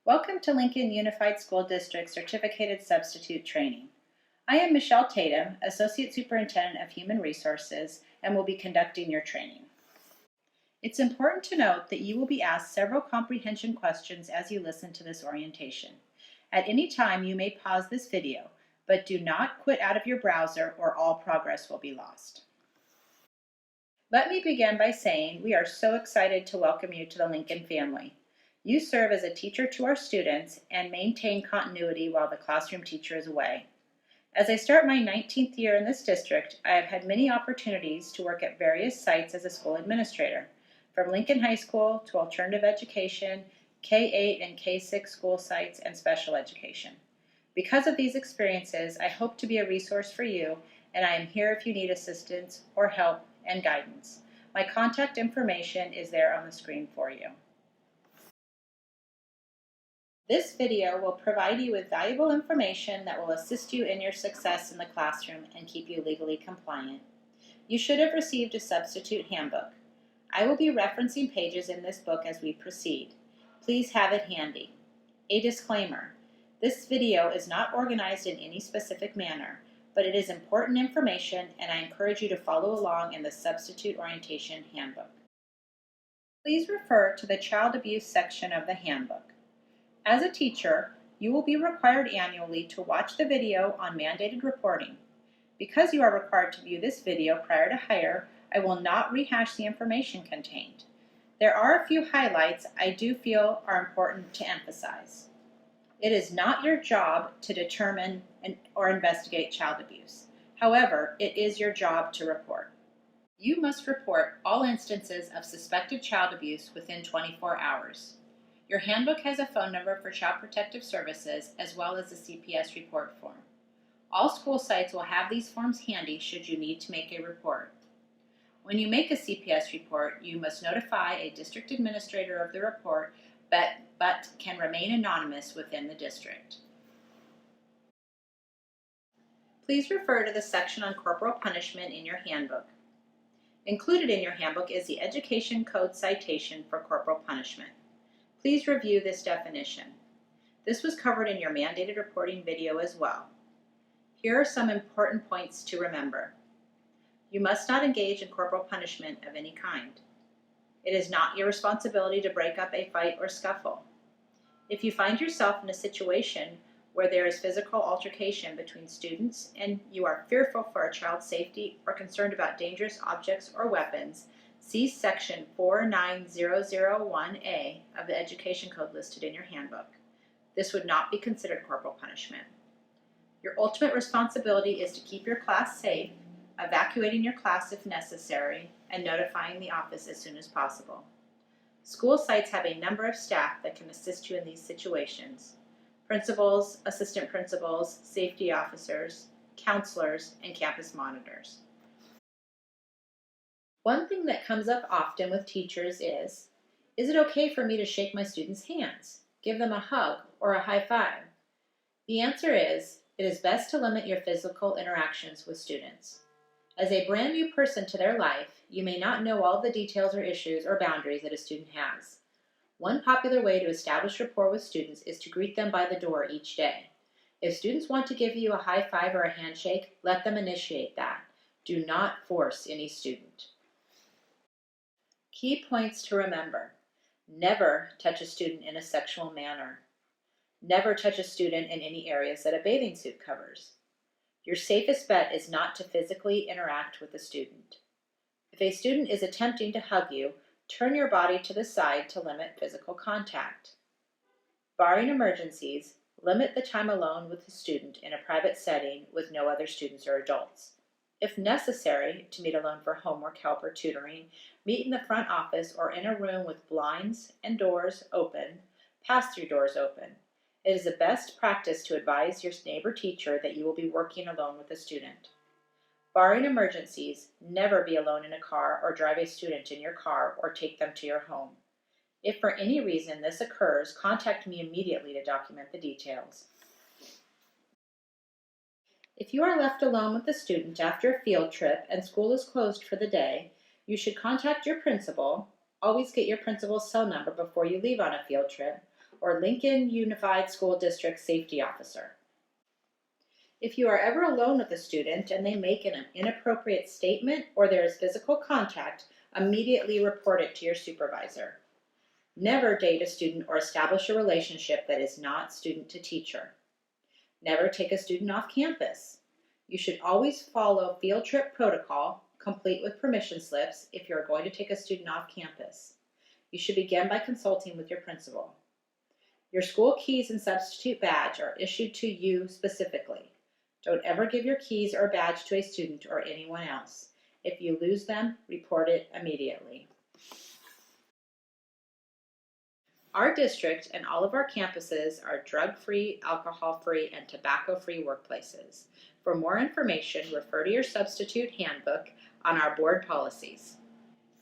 Welcome to Lincoln Unified School District Certificated Substitute Training. I am Michelle Tatum, Associate Superintendent of Human Resources, and will be conducting your training. It's important to note that you will be asked several comprehension questions as you listen to this orientation. At any time, you may pause this video, but do not quit out of your browser or all progress will be lost. Let me begin by saying we are so excited to welcome you to the Lincoln family. You serve as a teacher to our students and maintain continuity while the classroom teacher is away. As I start my 19th year in this district, I have had many opportunities to work at various sites as a school administrator, from Lincoln High School to alternative education, K-8 and K-6 school sites, and special education. Because of these experiences, I hope to be a resource for you, and I am here if you need assistance or help and guidance. My contact information is there on the screen for you. This video will provide you with valuable information that will assist you in your success in the classroom and keep you legally compliant. You should have received a substitute handbook. I will be referencing pages in this book as we proceed. Please have it handy. A disclaimer: this video is not organized in any specific manner, but it is important information and I encourage you to follow along in the Substitute Orientation Handbook. Please refer to the Child Abuse section of the handbook. As a teacher, you will be required annually to watch the video on mandated reporting. Because you are required to view this video prior to hire, I will not rehash the information contained. There are a few highlights I do feel are important to emphasize. It is not your job to determine or investigate child abuse. However, it is your job to report. You must report all instances of suspected child abuse within 24 hours. Your handbook has a phone number for Child Protective Services as well as a CPS report form. All school sites will have these forms handy should you need to make a report. When you make a CPS report, you must notify a district administrator of the report, but can remain anonymous within the district. Please refer to the section on corporal punishment in your handbook. Included in your handbook is the Education Code citation for corporal punishment. Please review this definition. This was covered in your mandated reporting video as well. Here are some important points to remember. You must not engage in corporal punishment of any kind. It is not your responsibility to break up a fight or scuffle. If you find yourself in a situation where there is physical altercation between students and you are fearful for a child's safety or concerned about dangerous objects or weapons, see Section 49001A of the Education Code listed in your handbook. This would not be considered corporal punishment. Your ultimate responsibility is to keep your class safe, evacuating your class if necessary, and notifying the office as soon as possible. School sites have a number of staff that can assist you in these situations: principals, assistant principals, safety officers, counselors, and campus monitors. One thing that comes up often with teachers is it okay for me to shake my students' hands, give them a hug, or a high five? The answer is, it is best to limit your physical interactions with students. As a brand new person to their life, you may not know all the details or issues or boundaries that a student has. One popular way to establish rapport with students is to greet them by the door each day. If students want to give you a high five or a handshake, let them initiate that. Do not force any student. Key points to remember: never touch a student in a sexual manner. Never touch a student in any areas that a bathing suit covers. Your safest bet is not to physically interact with the student. If a student is attempting to hug you, turn your body to the side to limit physical contact. Barring emergencies, limit the time alone with the student in a private setting with no other students or adults. If necessary, to meet alone for homework help or tutoring, meet in the front office or in a room with blinds and doors open, pass-through doors open. It is the best practice to advise your neighbor teacher that you will be working alone with a student. Barring emergencies, never be alone in a car or drive a student in your car or take them to your home. If for any reason this occurs, contact me immediately to document the details. If you are left alone with the student after a field trip and school is closed for the day, you should contact your principal. Always get your principal's cell number before you leave on a field trip, or Lincoln Unified School District Safety Officer. If you are ever alone with a student and they make an inappropriate statement or there is physical contact, immediately report it to your supervisor. Never date a student or establish a relationship that is not student to teacher. Never take a student off campus. You should always follow field trip protocol, complete with permission slips, if you are going to take a student off campus. You should begin by consulting with your principal. Your school keys and substitute badge are issued to you specifically. Don't ever give your keys or badge to a student or anyone else. If you lose them, report it immediately. Our district and all of our campuses are drug-free, alcohol-free, and tobacco-free workplaces. For more information, refer to your substitute handbook on our board policies.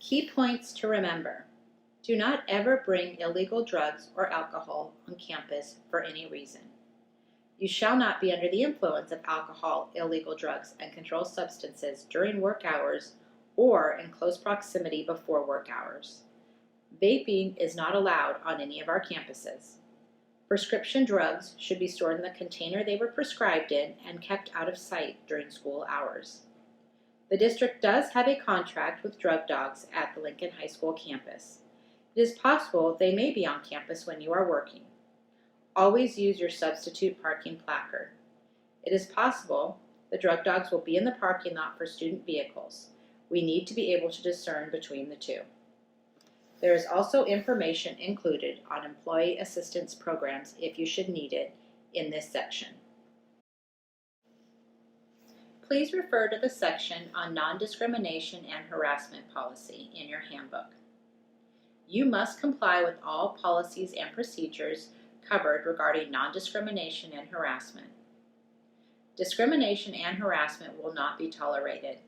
Key points to remember. Do not ever bring illegal drugs or alcohol on campus for any reason. You shall not be under the influence of alcohol, illegal drugs, and controlled substances during work hours or in close proximity before work hours. Vaping is not allowed on any of our campuses. Prescription drugs should be stored in the container they were prescribed in and kept out of sight during school hours. The district does have a contract with drug dogs at the Lincoln High School campus. It is possible they may be on campus when you are working. Always use your substitute parking placard. It is possible the drug dogs will be in the parking lot for student vehicles. We need to be able to discern between the two. There is also information included on employee assistance programs if you should need it in this section. Please refer to the section on non-discrimination and harassment policy in your handbook. You must comply with all policies and procedures covered regarding non-discrimination and harassment. Discrimination and harassment will not be tolerated.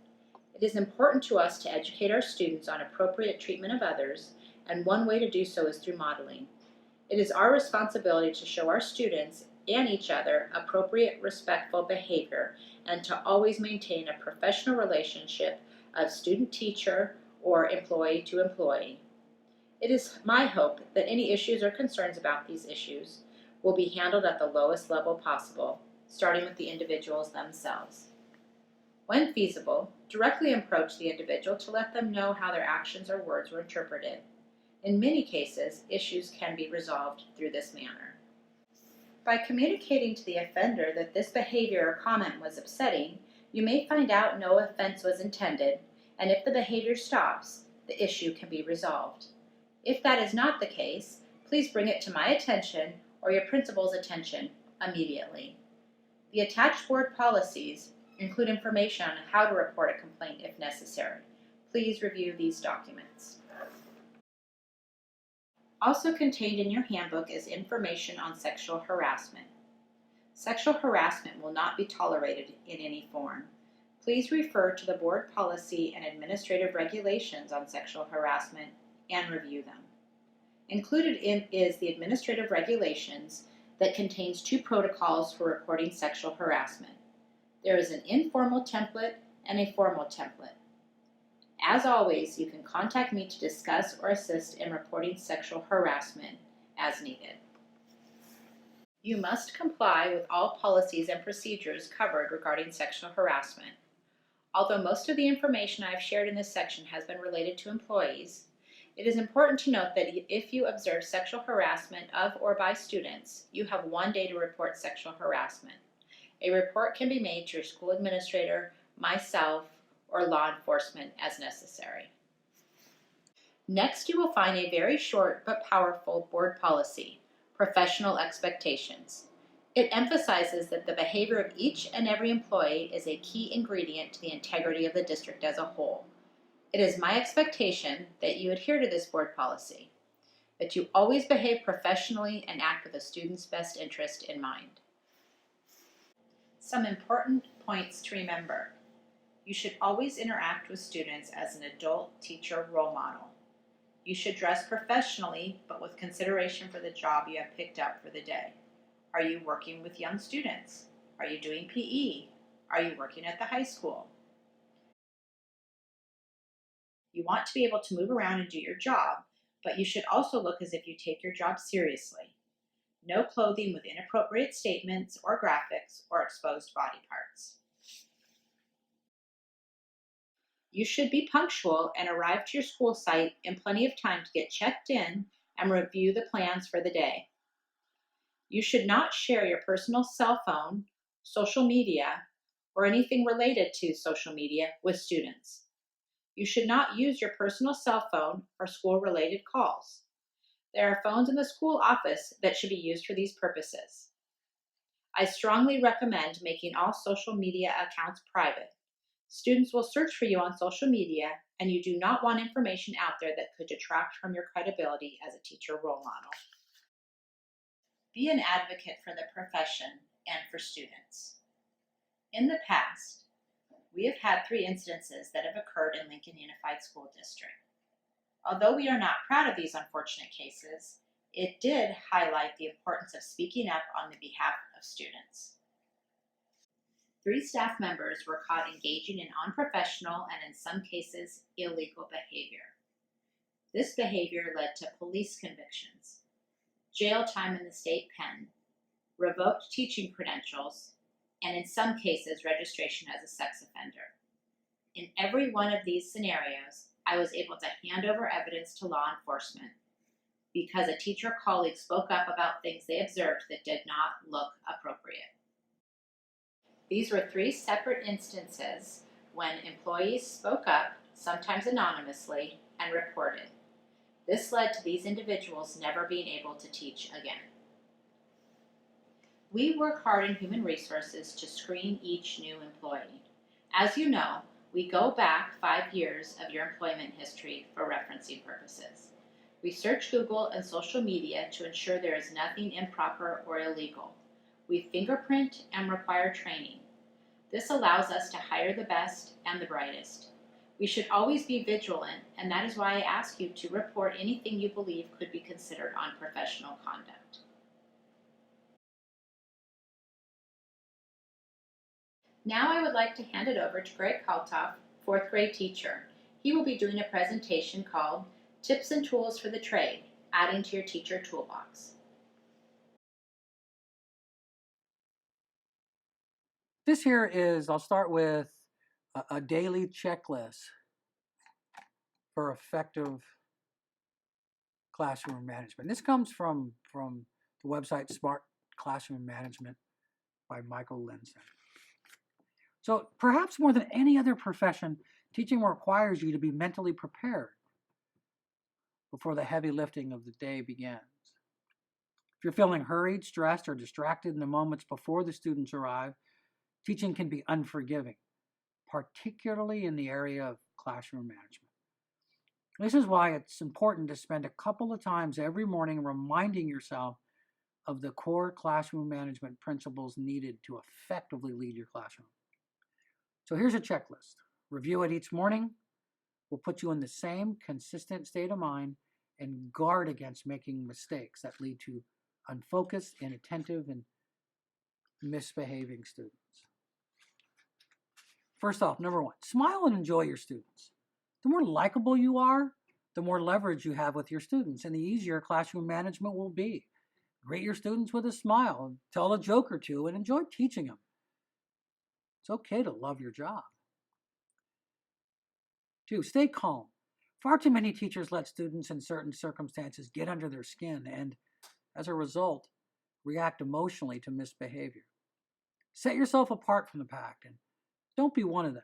It is important to us to educate our students on appropriate treatment of others, and one way to do so is through modeling. It is our responsibility to show our students and each other appropriate, respectful behavior and to always maintain a professional relationship of student-teacher or employee to employee. It is my hope that any issues or concerns about these issues will be handled at the lowest level possible, starting with the individuals themselves. When feasible, directly approach the individual to let them know how their actions or words were interpreted. In many cases, issues can be resolved through this manner. By communicating to the offender that this behavior or comment was upsetting, you may find out no offense was intended, and if the behavior stops, the issue can be resolved. If that is not the case, please bring it to my attention or your principal's attention immediately. The attached board policies include information on how to report a complaint if necessary. Please review these documents. Also contained in your handbook is information on sexual harassment. Sexual harassment will not be tolerated in any form. Please refer to the board policy and administrative regulations on sexual harassment and review them. Included in is the administrative regulations that contains 2 protocols for reporting sexual harassment. There is an informal template and a formal template. As always, you can contact me to discuss or assist in reporting sexual harassment as needed. You must comply with all policies and procedures covered regarding sexual harassment. Although most of the information I have shared in this section has been related to employees, it is important to note that if you observe sexual harassment of or by students, you have 1 day to report sexual harassment. A report can be made to your school administrator, myself, or law enforcement as necessary. Next, you will find a very short but powerful board policy, professional expectations. It emphasizes that the behavior of each and every employee is a key ingredient to the integrity of the district as a whole. It is my expectation that you adhere to this board policy, that you always behave professionally and act with a student's best interest in mind. Some important points to remember. You should always interact with students as an adult teacher role model. You should dress professionally, but with consideration for the job you have picked up for the day. Are you working with young students? Are you doing PE? Are you working at the high school? You want to be able to move around and do your job, but you should also look as if you take your job seriously. No clothing with inappropriate statements or graphics or exposed body parts. You should be punctual and arrive to your school site in plenty of time to get checked in and review the plans for the day. You should not share your personal cell phone, social media, or anything related to social media with students. You should not use your personal cell phone for school related calls. There are phones in the school office that should be used for these purposes. I strongly recommend making all social media accounts private. Students will search for you on social media, and you do not want information out there that could detract from your credibility as a teacher role model. Be an advocate for the profession and for students. In the past, we have had 3 incidences that have occurred in Lincoln Unified School District. Although we are not proud of these unfortunate cases, it did highlight the importance of speaking up on the behalf of students. 3 staff members were caught engaging in unprofessional and, in some cases, illegal behavior. This behavior led to police convictions, jail time in the state pen, revoked teaching credentials, and in some cases, registration as a sex offender. In every one of these scenarios, I was able to hand over evidence to law enforcement because a teacher colleague spoke up about things they observed that did not look appropriate. These were 3 separate instances when employees spoke up, sometimes anonymously, and reported. This led to these individuals never being able to teach again. We work hard in human resources to screen each new employee. As you know, we go back 5 years of your employment history for referencing purposes. We search Google and social media to ensure there is nothing improper or illegal. We fingerprint and require training. This allows us to hire the best and the brightest. We should always be vigilant, and that is why I ask you to report anything you believe could be considered unprofessional conduct. Now I would like to hand it over to Greg Kaltoff, 4th grade teacher. He will be doing a presentation called Tips and Tools for the Trade, Adding to Your Teacher Toolbox. This here is, I'll start with a daily checklist for effective classroom management. This comes from the website Smart Classroom Management by Michael Linson. So perhaps more than any other profession, teaching requires you to be mentally prepared before the heavy lifting of the day begins. If you're feeling hurried, stressed, or distracted in the moments before the students arrive, teaching can be unforgiving, particularly in the area of classroom management. This is why it's important to spend a couple of times every morning reminding yourself of the core classroom management principles needed to effectively lead your classroom. So here's a checklist. Review it each morning. Will put you in the same consistent state of mind and guard against making mistakes that lead to unfocused, inattentive, and misbehaving students. First off, number 1, smile and enjoy your students. The more likable you are, the more leverage you have with your students, and the easier classroom management will be. Greet your students with a smile, tell a joke or two, and enjoy teaching them. It's okay to love your job. 2, stay calm. Far too many teachers let students in certain circumstances get under their skin and, as a result, react emotionally to misbehavior. Set yourself apart from the pack and don't be one of them.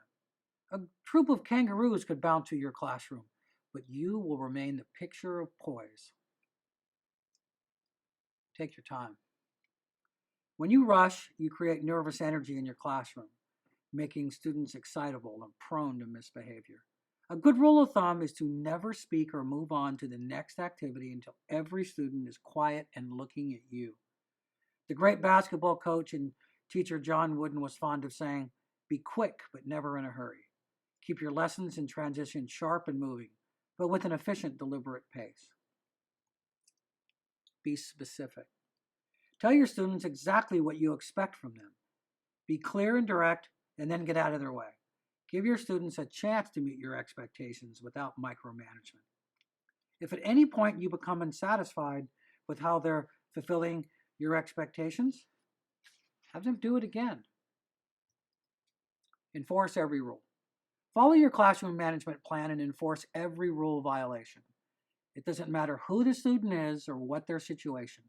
A troop of kangaroos could bounce through your classroom, but you will remain the picture of poise. Take your time. When you rush, you create nervous energy in your classroom, making students excitable and prone to misbehavior. A good rule of thumb is to never speak or move on to the next activity until every student is quiet and looking at you. The great basketball coach and teacher John Wooden was fond of saying, "Be quick, but never in a hurry. Keep your lessons in transition sharp and moving, but with an efficient, deliberate pace." Be specific. Tell your students exactly what you expect from them. Be clear and direct, and then get out of their way. Give your students a chance to meet your expectations without micromanagement. If at any point you become unsatisfied with how they're fulfilling your expectations, have them do it again. Enforce every rule. Follow your classroom management plan and enforce every rule violation. It doesn't matter who the student is or what their situation.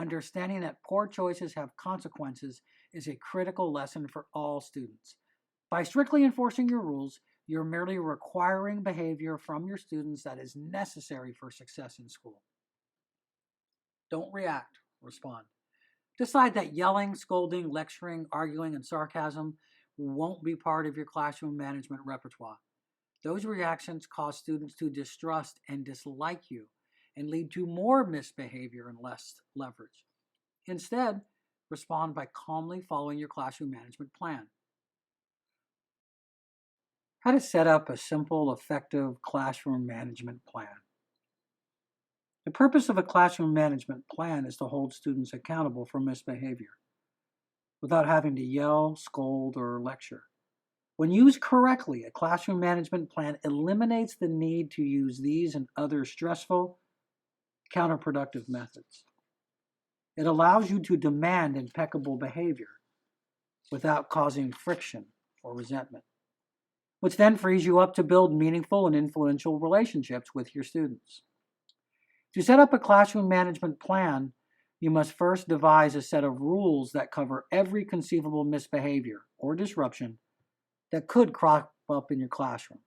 Understanding that poor choices have consequences is a critical lesson for all students. By strictly enforcing your rules, you're merely requiring behavior from your students that is necessary for success in school. Don't react, respond. Decide that yelling, scolding, lecturing, arguing, and sarcasm won't be part of your classroom management repertoire. Those reactions cause students to distrust and dislike you and lead to more misbehavior and less leverage. Instead, respond by calmly following your classroom management plan. How to set up a simple, effective classroom management plan. The purpose of a classroom management plan is to hold students accountable for misbehavior without having to yell, scold, or lecture. When used correctly, a classroom management plan eliminates the need to use these and other stressful, counterproductive methods. It allows you to demand impeccable behavior without causing friction or resentment, which then frees you up to build meaningful and influential relationships with your students. To set up a classroom management plan, you must first devise a set of rules that cover every conceivable misbehavior or disruption that could crop up in your classroom.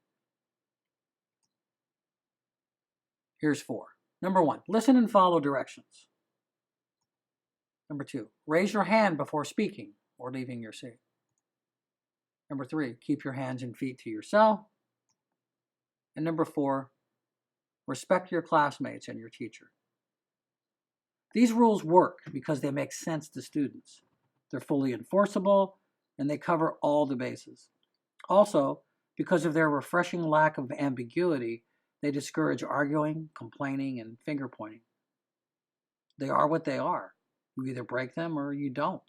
Here's 4. Number 1, listen and follow directions. Number 2, raise your hand before speaking or leaving your seat. Number 3, keep your hands and feet to yourself. And number 4, respect your classmates and your teacher. These rules work because they make sense to students. They're fully enforceable and they cover all the bases. Also, because of their refreshing lack of ambiguity, they discourage arguing, complaining, and finger pointing. They are what they are. You either break them or you don't.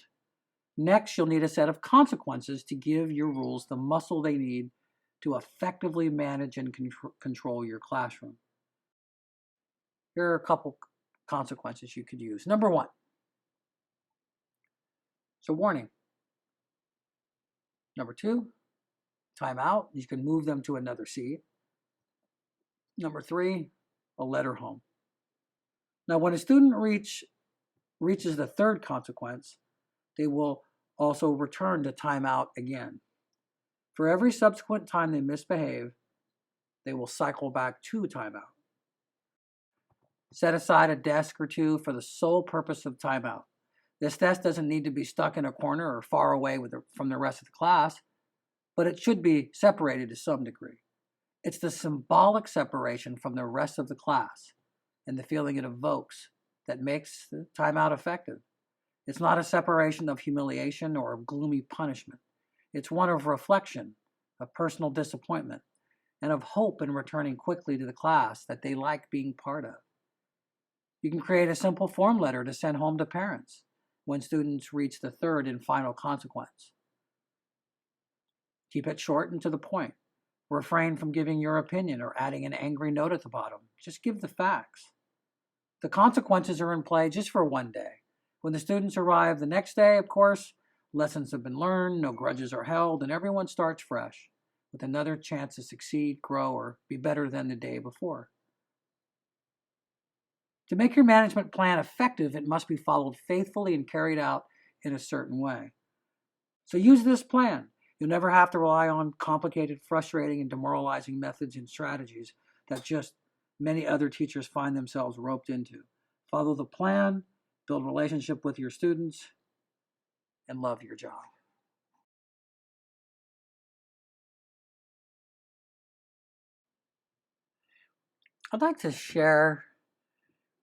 Next, you'll need a set of consequences to give your rules the muscle they need to effectively manage and control your classroom. Here are a couple consequences you could use. Number 1. So warning. Number 2, timeout. You can move them to another seat. Number 3, a letter home. Now, when a student reaches the third consequence, they will also return to timeout again. For every subsequent time they misbehave, they will cycle back to timeout. Set aside a desk or two for the sole purpose of timeout. This desk doesn't need to be stuck in a corner or far away from the rest of the class, but it should be separated to some degree. It's the symbolic separation from the rest of the class and the feeling it evokes that makes the timeout effective. It's not a separation of humiliation or of gloomy punishment. It's one of reflection, of personal disappointment, and of hope in returning quickly to the class that they like being part of. You can create a simple form letter to send home to parents when students reach the third and final consequence. Keep it short and to the point. Refrain from giving your opinion or adding an angry note at the bottom. Just give the facts. The consequences are in play just for one day. When the students arrive the next day, of course, lessons have been learned, no grudges are held, and everyone starts fresh with another chance to succeed, grow, or be better than the day before. To make your management plan effective, it must be followed faithfully and carried out in a certain way. So use this plan. You'll never have to rely on complicated, frustrating, and demoralizing methods and strategies that just many other teachers find themselves roped into. Follow the plan, build a relationship with your students, and love your job. I'd like to share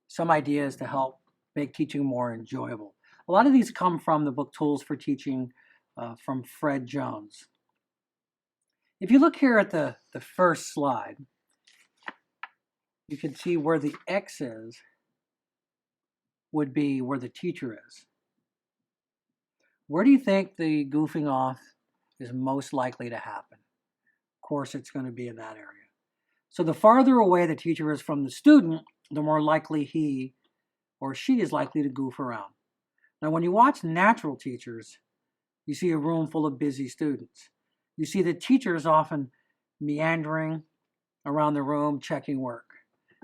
some ideas to help make teaching more enjoyable. A lot of these come from the book Tools for Teaching from Fred Jones. If you look here at the first slide, you can see where the X is would be where the teacher is. Where do you think the goofing off is most likely to happen? Of course, it's going to be in that area. So the farther away the teacher is from the student, the more likely he or she is likely to goof around. Now, when you watch natural teachers, you see a room full of busy students. You see the teachers often meandering around the room, checking work.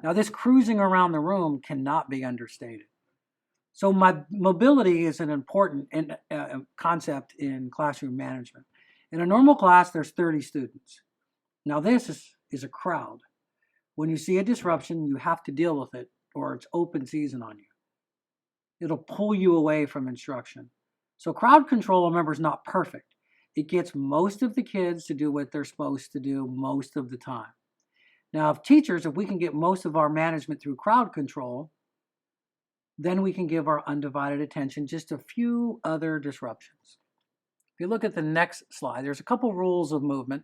Now, this cruising around the room cannot be understated. So mobility is an important concept in classroom management. In a normal class, there's 30 students. Now, this is a crowd. When you see a disruption, you have to deal with it, or it's open season on you. It'll pull you away from instruction. So crowd control, remember, is not perfect. It gets most of the kids to do what they're supposed to do most of the time. Now, if we can get most of our management through crowd control, then we can give our undivided attention just a few other disruptions. If you look at the next slide, there's a couple rules of movement.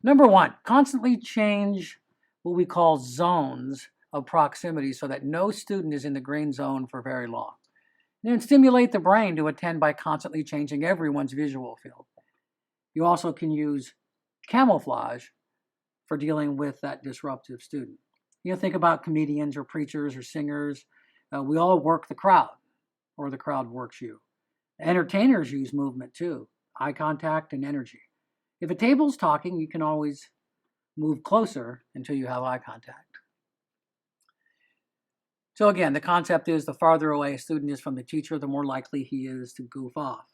Number one, constantly change what we call zones of proximity so that no student is in the green zone for very long. And then stimulate the brain to attend by constantly changing everyone's visual field. You also can use camouflage for dealing with that disruptive student. Think about comedians or preachers or singers. We all work the crowd, or the crowd works you. Entertainers use movement too, eye contact and energy. If a table's talking, you can always move closer until you have eye contact. So again, the concept is the farther away a student is from the teacher, the more likely he is to goof off.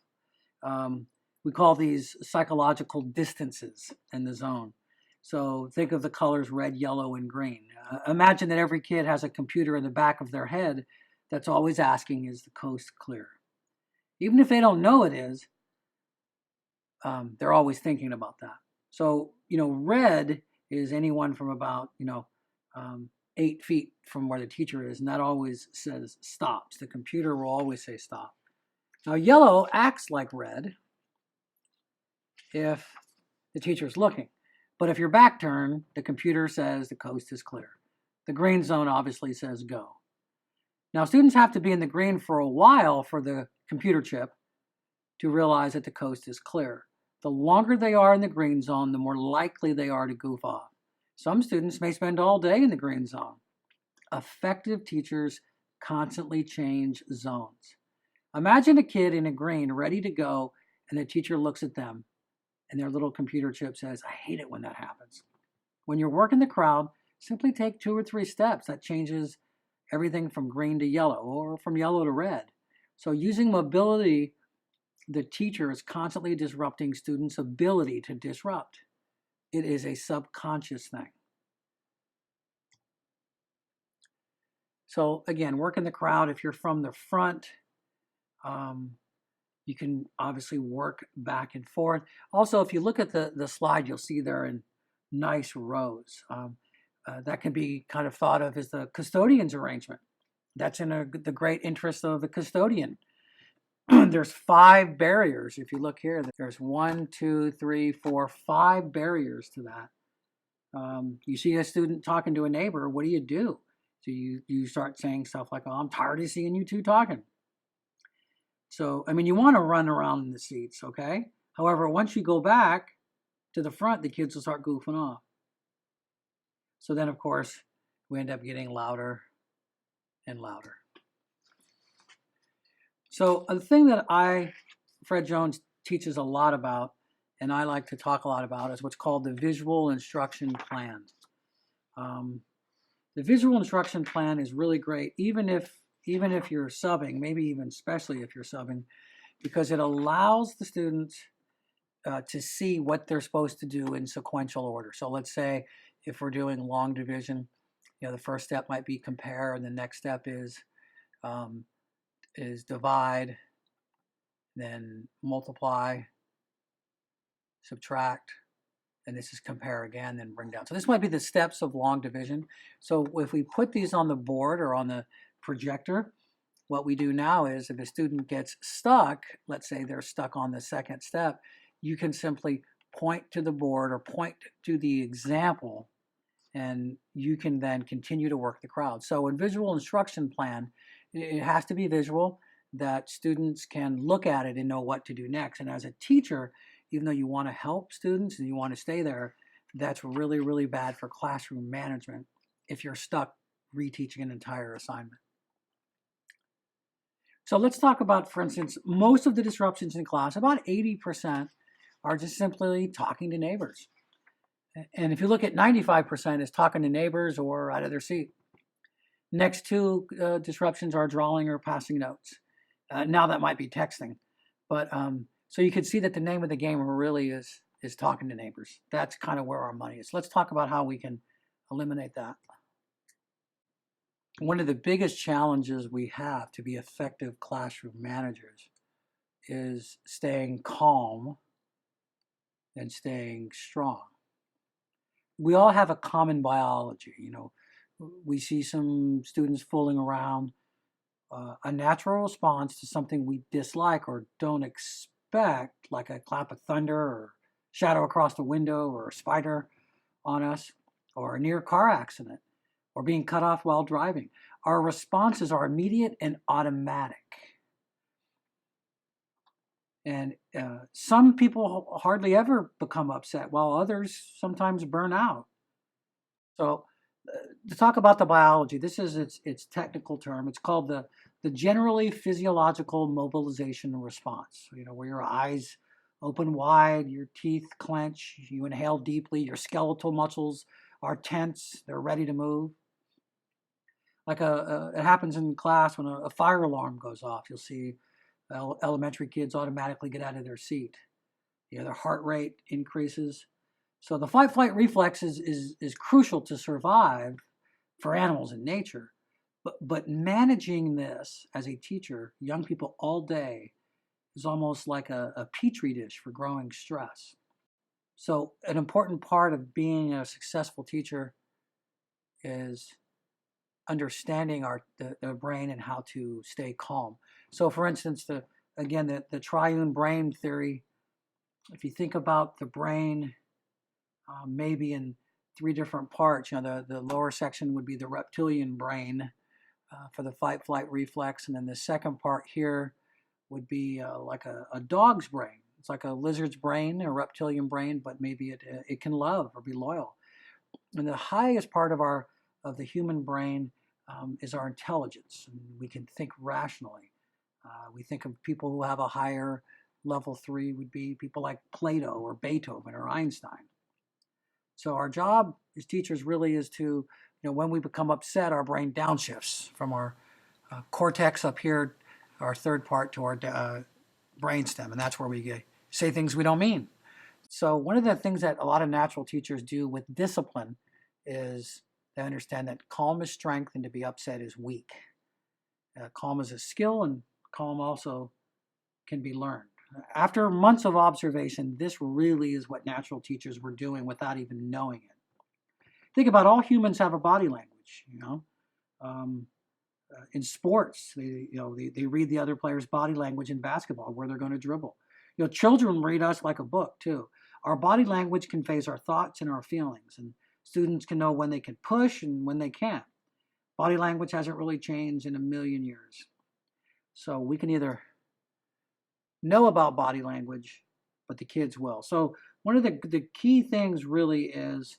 We call these psychological distances in the zone. So think of the colors red, yellow, and green. Imagine that every kid has a computer in the back of their head that's always asking, is the coast clear? Even if they don't know it is, they're always thinking about that. So, red is anyone from about, 8 feet from where the teacher is, and that always says stops. The computer will always say stop. Now, yellow acts like red if the teacher's looking. But if you're back turned, the computer says the coast is clear. The green zone obviously says go. Now, students have to be in the green for a while for the computer chip to realize that the coast is clear. The longer they are in the green zone, the more likely they are to goof off. Some students may spend all day in the green zone. Effective teachers constantly change zones. Imagine a kid in a green ready to go, and the teacher looks at them, and their little computer chip says, I hate it when that happens. When you're working the crowd, simply take 2 or 3 steps. That changes everything from green to yellow, or from yellow to red. So using mobility, the teacher is constantly disrupting students' ability to disrupt. It is a subconscious thing. So again, work in the crowd. If you're from the front, you can obviously work back and forth. Also, if you look at the slide, you'll see they're in nice rows. That can be kind of thought of as the custodian's arrangement. That's in the great interest of the custodian. There's 5 barriers. If you look here, there's 1, 2, 3, 4, 5 barriers to that. You see a student talking to a neighbor, what do? So you start saying stuff like, oh, I'm tired of seeing you two talking. So, you want to run around in the seats, okay? However, once you go back to the front, the kids will start goofing off. So then, of course, we end up getting louder and louder. So the thing that Fred Jones teaches a lot about, and I like to talk a lot about, is what's called the visual instruction plan. The visual instruction plan is really great, even if you're subbing, maybe even especially if you're subbing, because it allows the students to see what they're supposed to do in sequential order. So let's say if we're doing long division, the first step might be compare, and the next step is divide, then multiply, subtract, and this is compare again, then bring down. So this might be the steps of long division. So if we put these on the board or on the projector, what we do now is if a student gets stuck, let's say they're stuck on the second step, you can simply point to the board or point to the example, and you can then continue to work the crowd. So in visual instruction plan, it has to be visual, that students can look at it and know what to do next. And as a teacher, even though you want to help students and you want to stay there, that's really, really bad for classroom management if you're stuck reteaching an entire assignment. So let's talk about, for instance, most of the disruptions in class, about 80% are just simply talking to neighbors. And if you look at 95% is talking to neighbors or out of their seat. Next two disruptions are drawing or passing notes. Now that might be texting. But so you can see that the name of the game really is talking to neighbors. That's kind of where our money is. Let's talk about how we can eliminate that. One of the biggest challenges we have to be effective classroom managers is staying calm and staying strong. We all have a common biology. You know, we see some students fooling around. A natural response to something we dislike or don't expect, like a clap of thunder or shadow across the window or a spider on us or a near car accident or being cut off while driving. Our responses are immediate and automatic. And some people hardly ever become upset, while others sometimes burn out. So to talk about the biology, this is its technical term. It's called the generally physiological mobilization response. You know, where your eyes open wide, your teeth clench, you inhale deeply, your skeletal muscles are tense, they're ready to move. Like it happens in class when a fire alarm goes off. You'll see elementary kids automatically get out of their seat. You know, their heart rate increases. So the fight-flight reflex is crucial to survive for animals in nature. But managing this as a teacher, young people all day, is almost like a petri dish for growing stress. So an important part of being a successful teacher is understanding the brain and how to stay calm. So for instance, the triune brain theory, if you think about the brain maybe in three different parts, you know, the lower section would be the reptilian brain for the fight flight reflex, and then the second part here would be like a dog's brain. It's like a lizard's brain, a reptilian brain, but maybe it can love or be loyal. And the highest part of the human brain is our intelligence. And we can think rationally. We think of people who have a higher level 3 would be people like Plato or Beethoven or Einstein. So our job as teachers really is to, you know, when we become upset, our brain downshifts from our cortex up here, our third part, to our brainstem, and that's where we say things we don't mean. So one of the things that a lot of natural teachers do with discipline is they understand that calm is strength and to be upset is weak. Calm is a skill, and calm also can be learned. After months of observation, this really is what natural teachers were doing without even knowing it. Think about all humans have a body language, you know. In sports, they read the other player's body language in basketball, where they're going to dribble. You know, children read us like a book too. Our body language conveys our thoughts and our feelings, and students can know when they can push and when they can't. Body language hasn't really changed in a million years. So we can either know about body language, but the kids will. So one of the key things really is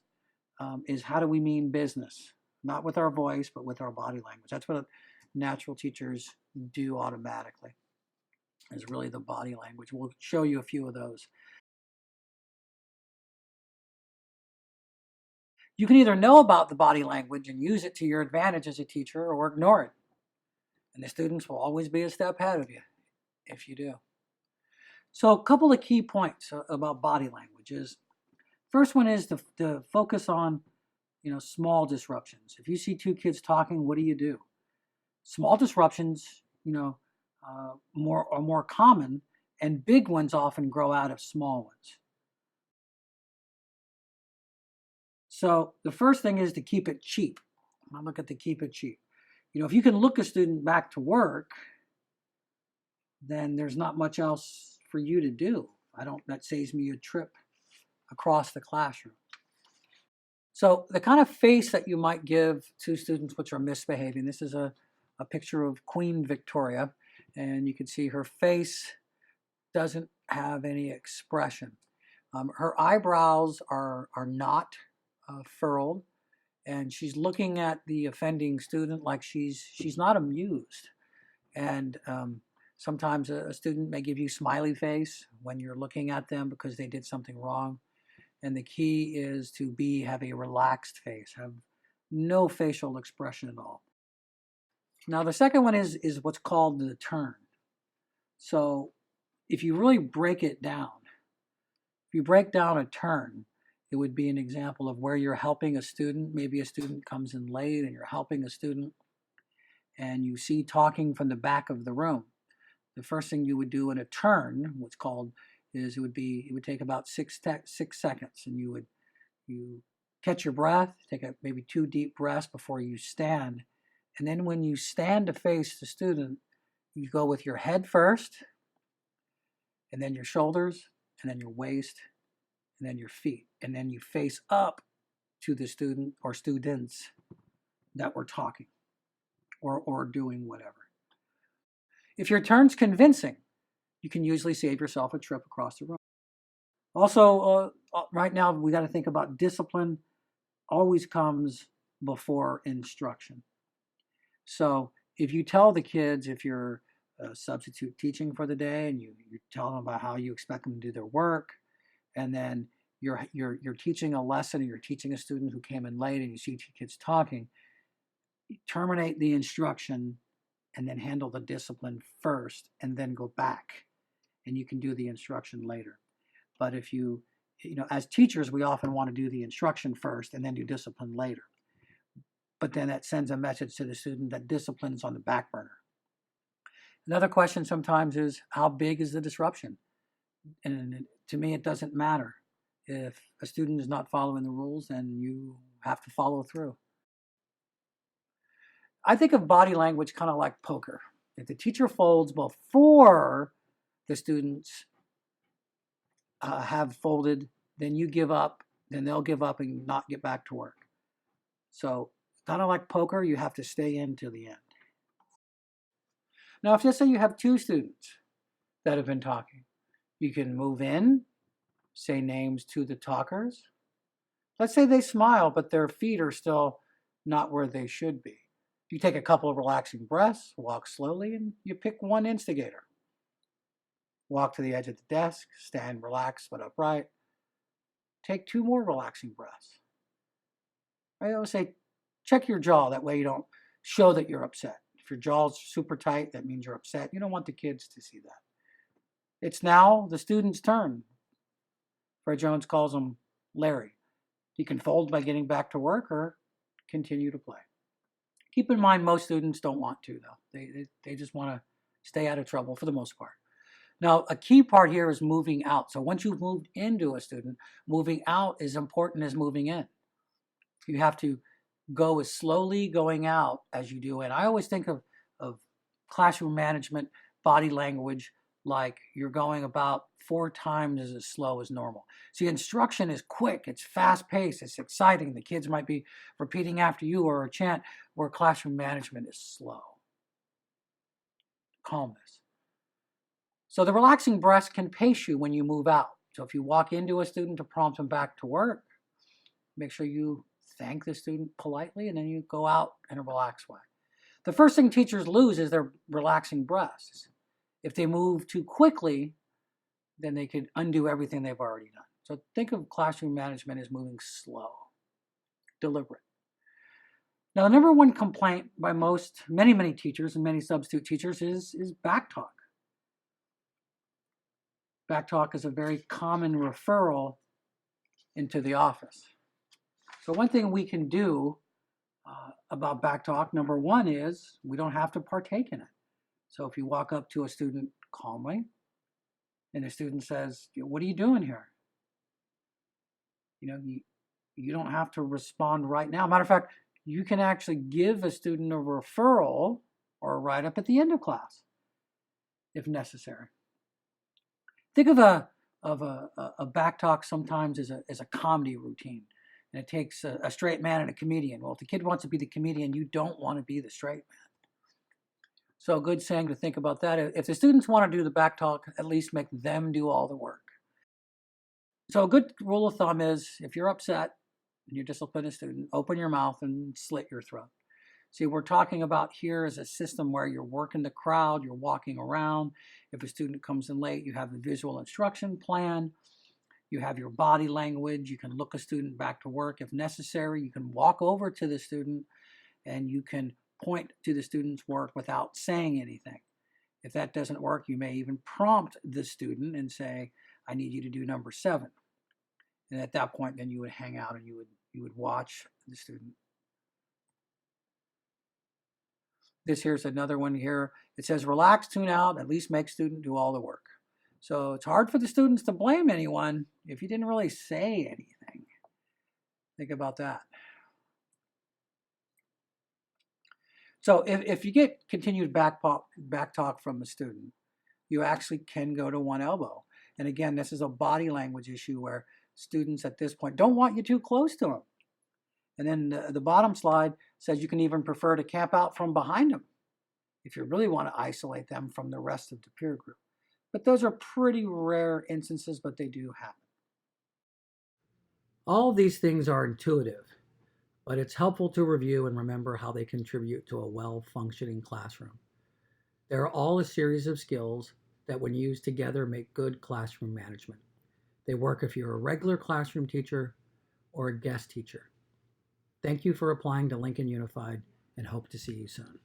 how do we mean business? Not with our voice, but with our body language. That's what natural teachers do automatically, is really the body language. We'll show you a few of those. You can either know about the body language and use it to your advantage as a teacher, or ignore it. And the students will always be a step ahead of you if you do. So a couple of key points about body language is, first one is the focus on, you know, small disruptions. If you see two kids talking, what do? Small disruptions, you know, are more common, and big ones often grow out of small ones. So the first thing is to keep it cheap. I'll look at the keep it cheap. You know, if you can look a student back to work, then there's not much else for you to do. That saves me a trip across the classroom. So the kind of face that you might give to students which are misbehaving, this is a picture of Queen Victoria, and you can see her face doesn't have any expression. Her eyebrows are not furrowed, and she's looking at the offending student like she's not amused. And sometimes a student may give you smiley face when you're looking at them because they did something wrong. And the key is to have a relaxed face, have no facial expression at all. Now, the second one is what's called the turn. So if you really break it down, if you break down a turn, it would be an example of where you're helping a student. Maybe a student comes in late and you're helping a student and you see talking from the back of the room. The first thing you would do in a turn, what's called, is it would take about 6 seconds, and you catch your breath, take maybe 2 deep breaths before you stand. And then when you stand to face the student, you go with your head first, and then your shoulders, and then your waist, and then your feet. And then you face up to the student or students that were talking or doing whatever. If your turn's convincing, you can usually save yourself a trip across the room. Also, right now, we got to think about discipline always comes before instruction. So if you tell the kids, if you're substitute teaching for the day, and you tell them about how you expect them to do their work, and then you're teaching a lesson, and you're teaching a student who came in late, and you see 2 kids talking, terminate the instruction and then handle the discipline first, and then go back, and you can do the instruction later. But if as teachers, we often want to do the instruction first and then do discipline later. But then that sends a message to the student that discipline is on the back burner. Another question sometimes is, how big is the disruption? And to me, it doesn't matter. If a student is not following the rules, then you have to follow through. I think of body language kind of like poker. If the teacher folds before the students have folded, then you give up, then they'll give up and not get back to work. So kind of like poker, you have to stay in till the end. Now, if let's say you have 2 students that have been talking, you can move in, say names to the talkers. Let's say they smile, but their feet are still not where they should be. You take a couple of relaxing breaths, walk slowly, and you pick one instigator. Walk to the edge of the desk, stand relaxed but upright. Take 2 more relaxing breaths. I always say, check your jaw. That way you don't show that you're upset. If your jaw's super tight, that means you're upset. You don't want the kids to see that. It's now the student's turn. Fred Jones calls him Larry. He can fold by getting back to work or continue to play. Keep in mind, most students don't want to, though. They just want to stay out of trouble for the most part. Now, a key part here is moving out. So once you've moved into a student, moving out is important as moving in. You have to go as slowly going out as you do in. I always think of classroom management, body language, like you're going about 4 times as slow as normal. See, instruction is quick, it's fast-paced, it's exciting. The kids might be repeating after you or a chant, where classroom management is slow. Calmness. So the relaxing breaths can pace you when you move out. So if you walk into a student to prompt them back to work, make sure you thank the student politely, and then you go out in a relaxed way. The first thing teachers lose is their relaxing breaths. If they move too quickly, then they could undo everything they've already done. So think of classroom management as moving slow, deliberate. Now, the number one complaint by many teachers and many substitute teachers is backtalk. Backtalk is a very common referral into the office. So one thing we can do about backtalk, number one, is we don't have to partake in it. So if you walk up to a student calmly and the student says, "What are you doing here?" You don't have to respond right now. Matter of fact, you can actually give a student a referral or a write-up at the end of class if necessary. Think of a backtalk sometimes as a comedy routine. And it takes a straight man and a comedian. Well, if the kid wants to be the comedian, you don't want to be the straight man. So a good saying to think about that. If the students want to do the backtalk, at least make them do all the work. So a good rule of thumb is, if you're upset and you discipline a student, open your mouth and slit your throat. See, we're talking about here is a system where you're working the crowd, you're walking around. If a student comes in late, you have the visual instruction plan. You have your body language. You can look a student back to work if necessary. You can walk over to the student and you can point to the student's work without saying anything. If that doesn't work, you may even prompt the student and say, I need you to do number 7. And at that point, then you would hang out and you would watch the student. This here's another one here. It says, relax, tune out, at least make student do all the work. So it's hard for the students to blame anyone if you didn't really say anything. Think about that. So if you get continued back talk from the student, you actually can go to one elbow. And again, this is a body language issue where students at this point don't want you too close to them. And then the bottom slide says you can even prefer to camp out from behind them if you really want to isolate them from the rest of the peer group. But those are pretty rare instances, but they do happen. All of these things are intuitive, but it's helpful to review and remember how they contribute to a well-functioning classroom. They're all a series of skills that when used together make good classroom management. They work if you're a regular classroom teacher or a guest teacher. Thank you for applying to Lincoln Unified and hope to see you soon.